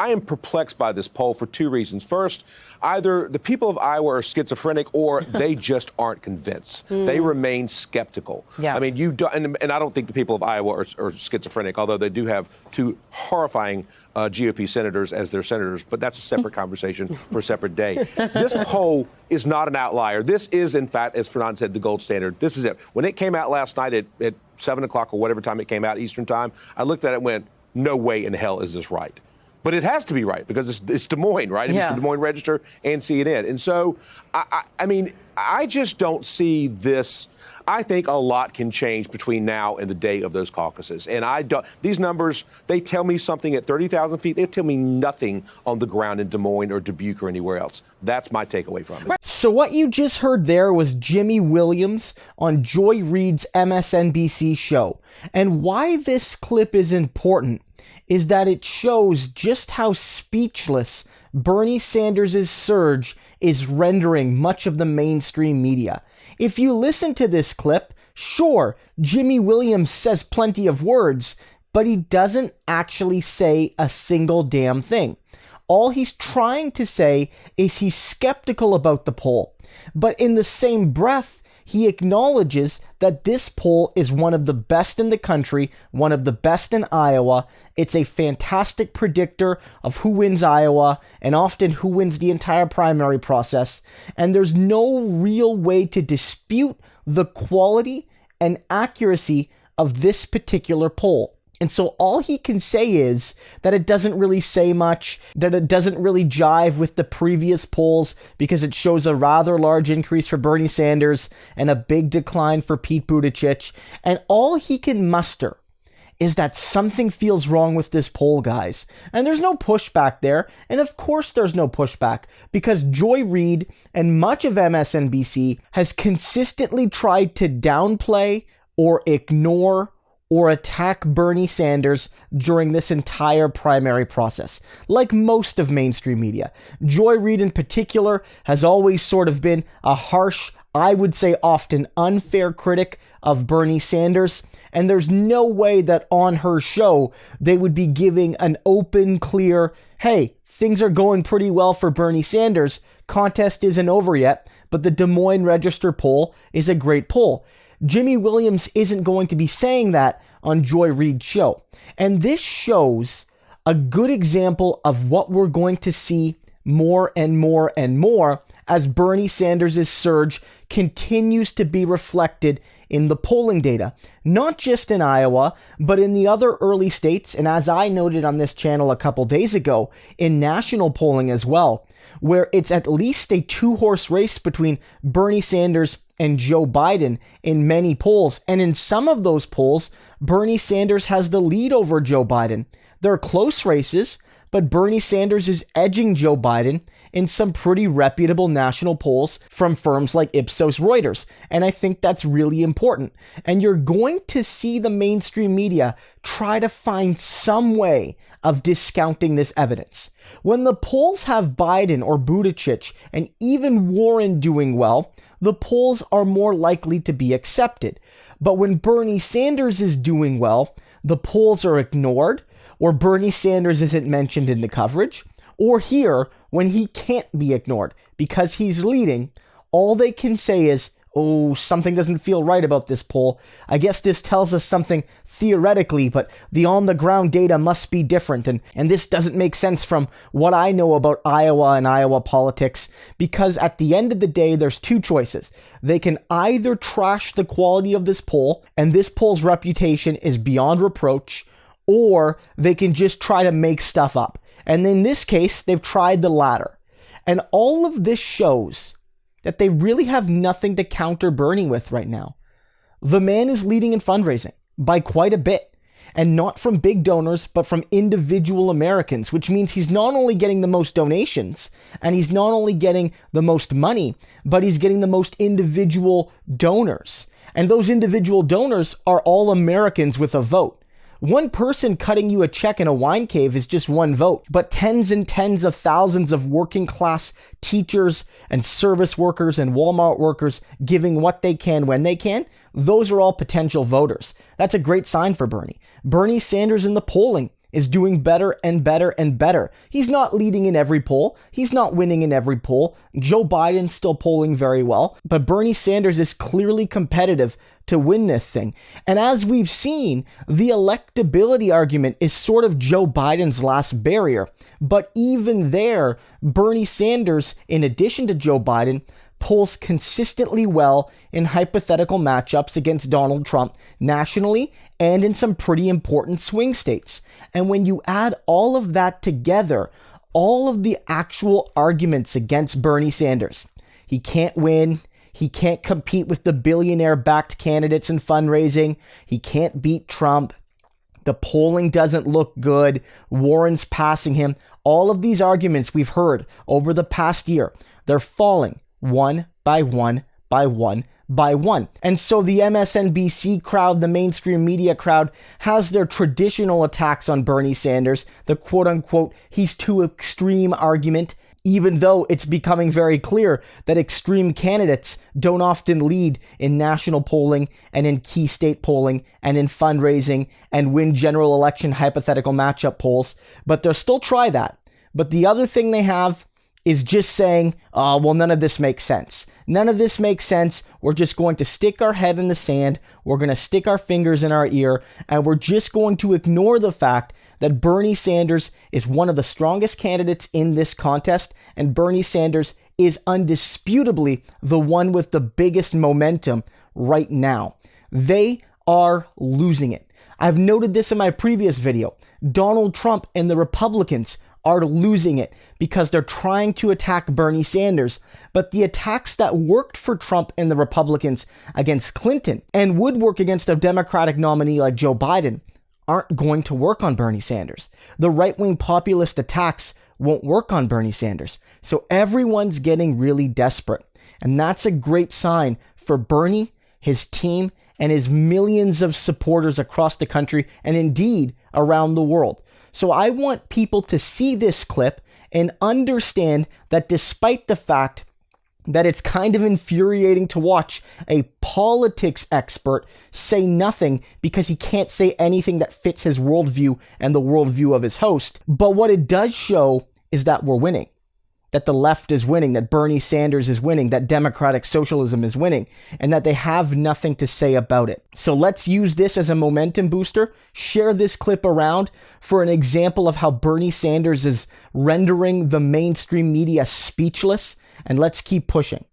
I am perplexed by this poll for two reasons. First, either the people of Iowa are schizophrenic or they just aren't convinced. They remain skeptical. Yeah. I mean, and I don't think the people of Iowa are schizophrenic, although they do have two horrifying GOP senators as their senators, but that's a separate conversation for a separate day. This poll is not an outlier. This is, in fact, as Fernand said, the gold standard. This is it. When it came out last night at 7 o'clock or whatever time it came out, Eastern time, I looked at it and went, no way in hell is this right. But it has to be right because it's Des Moines, right? It's the Des Moines Register and CNN. And so, I mean, I just don't see this. I think a lot can change between now and the day of those caucuses. And these numbers, they tell me something at 30,000 feet. They tell me nothing on the ground in Des Moines or Dubuque or anywhere else. That's my takeaway from it. So what you just heard there was Jimmy Williams on Joy Reid's MSNBC show. And why this clip is important is that it shows just how speechless Bernie Sanders' surge is rendering much of the mainstream media. If you listen to this clip, sure, Jimmy Williams says plenty of words, but he doesn't actually say a single damn thing. All he's trying to say is he's skeptical about the poll, but in the same breath, he acknowledges that this poll is one of the best in the country, one of the best in Iowa. It's a fantastic predictor of who wins Iowa and often who wins the entire primary process. And there's no real way to dispute the quality and accuracy of this particular poll. And so all he can say is that it doesn't really say much, that it doesn't really jive with the previous polls because it shows a rather large increase for Bernie Sanders and a big decline for Pete Buttigieg. And all he can muster is that something feels wrong with this poll, guys. And there's no pushback there. And of course there's no pushback because Joy Reid and much of MSNBC has consistently tried to downplay or ignore or attack Bernie Sanders during this entire primary process, like most of mainstream media. Joy Reid in particular has always sort of been a harsh, I would say often unfair critic of Bernie Sanders, and there's no way that on her show they would be giving an open, clear, hey, things are going pretty well for Bernie Sanders, contest isn't over yet, but the Des Moines Register poll is a great poll. Jimmy Williams isn't going to be saying that on Joy Reid's show. And this shows a good example of what we're going to see more and more and more as Bernie Sanders' surge continues to be reflected in the polling data, not just in Iowa, but in the other early states, and as I noted on this channel a couple days ago, in national polling as well, where it's at least a two-horse race between Bernie Sanders and Joe Biden in many polls. And in some of those polls, Bernie Sanders has the lead over Joe Biden. They're close races, but Bernie Sanders is edging Joe Biden in some pretty reputable national polls from firms like Ipsos Reuters. And I think that's really important. And you're going to see the mainstream media try to find some way of discounting this evidence. When the polls have Biden or Buttigieg and even Warren doing well, the polls are more likely to be accepted. But when Bernie Sanders is doing well, the polls are ignored, or Bernie Sanders isn't mentioned in the coverage, or here, when he can't be ignored because he's leading, all they can say is, oh, something doesn't feel right about this poll. I guess this tells us something theoretically, but the on-the-ground data must be different, and this doesn't make sense from what I know about Iowa and Iowa politics, because at the end of the day, there's two choices. They can either trash the quality of this poll, and this poll's reputation is beyond reproach, or they can just try to make stuff up. And in this case, they've tried the latter. And all of this shows that they really have nothing to counter Bernie with right now. The man is leading in fundraising by quite a bit, and not from big donors, but from individual Americans, which means he's not only getting the most donations, and he's not only getting the most money, but he's getting the most individual donors. And those individual donors are all Americans with a vote. One person cutting you a check in a wine cave is just one vote, but tens and tens of thousands of working class teachers and service workers and Walmart workers giving what they can when they can, those are all potential voters. That's a great sign for Bernie. Bernie Sanders in the polling is doing better and better and better. He's not leading in every poll. He's not winning in every poll. Joe Biden's still polling very well, but Bernie Sanders is clearly competitive to win this thing. And as we've seen, the electability argument is sort of Joe Biden's last barrier. But even there, Bernie Sanders, in addition to Joe Biden, polls consistently well in hypothetical matchups against Donald Trump nationally and in some pretty important swing states. And when you add all of that together, all of the actual arguments against Bernie Sanders, he can't win, he can't compete with the billionaire-backed candidates in fundraising, he can't beat Trump, the polling doesn't look good, Warren's passing him, all of these arguments we've heard over the past year, they're falling one by one by one by one. And so the MSNBC crowd, the mainstream media crowd, has their traditional attacks on Bernie Sanders, the quote-unquote he's too extreme argument, even though it's becoming very clear that extreme candidates don't often lead in national polling and in key state polling and in fundraising and win general election hypothetical matchup polls, but they'll still try that. But the other thing they have is just saying, well, none of this makes sense. None of this makes sense. We're just going to stick our head in the sand. We're going to stick our fingers in our ear, and we're just going to ignore the fact that Bernie Sanders is one of the strongest candidates in this contest, and Bernie Sanders is undisputably the one with the biggest momentum right now. They are losing it. I've noted this in my previous video. Donald Trump and the Republicans are losing it because they're trying to attack Bernie Sanders. But the attacks that worked for Trump and the Republicans against Clinton and would work against a Democratic nominee like Joe Biden aren't going to work on Bernie Sanders. The right-wing populist attacks won't work on Bernie Sanders. So everyone's getting really desperate. And that's a great sign for Bernie, his team, and his millions of supporters across the country and indeed around the world. So I want people to see this clip and understand that despite the fact that it's kind of infuriating to watch a politics expert say nothing because he can't say anything that fits his worldview and the worldview of his host, but what it does show is that we're winning. That the left is winning, that Bernie Sanders is winning, that democratic socialism is winning, and that they have nothing to say about it. So let's use this as a momentum booster, share this clip around for an example of how Bernie Sanders is rendering the mainstream media speechless, and let's keep pushing.